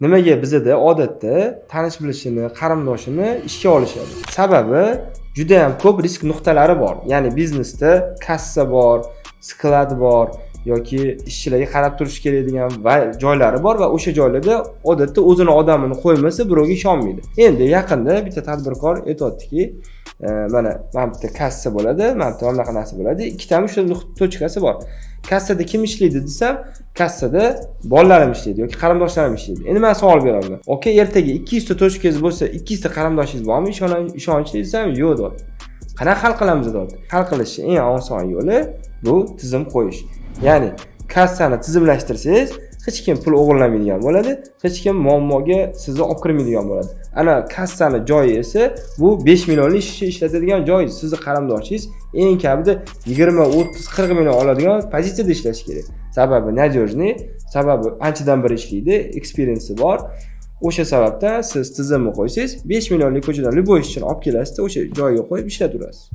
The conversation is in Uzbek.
Nimaga bizda odatda tanish bilishini, qarindoshini ishga olishadi? Sababi juda ham ko'p risk nuqtalari bor. Ya'ni biznesda kassa bor, sklad bor yoki ishchilarga qarab turish kerak degan joylari bor va o'sha joylarda odatda o'zini odamini qo'ymasa birovga ishonmaydi. Endi yaqinda bitta tadbirkor aytayaptiki, mana bitta kassa bo'ladi, mana bunaqa narsa bo'ladi. Ikkitami shu tochkasi bor. Kassada kim ishlaydi desam, kassada bolalarim ishlaydi yoki qarindoshlarim ishlaydi. Endi men savol beraman. Oka, ertaga 200 ta tochkangiz bo'lsa, 200 ta qarindoshingiz bormi? Ishonchli desam, yo'q deydi. Qanaqa hal qilamiz deydi. Hal qilishning eng oson yo'li bu tizim qo'yish. Ya'ni kassani tizimlashtirsangiz, hech kim pul o'g'irlamaydigan bo'ladi, hech kim muammoga sizni olib kirmaydigan bo'ladi. Ana kassani joyi esa bu 5 millionlik ish ishlatadigan joy. Sizni qarindoshingiz eng kamida 20, 30, 40 million oladigan pozitsiyada ishlash kerak. Sababi nadejniy, sababi anchadan beri ishlaydi, eksperiyensi bor. O'sha sababdan siz tizimni qo'ysangiz, 5 millionlik ko'chadan любой ishchini olib kelasiz, o'sha joyga qo'yib ishlataverasiz.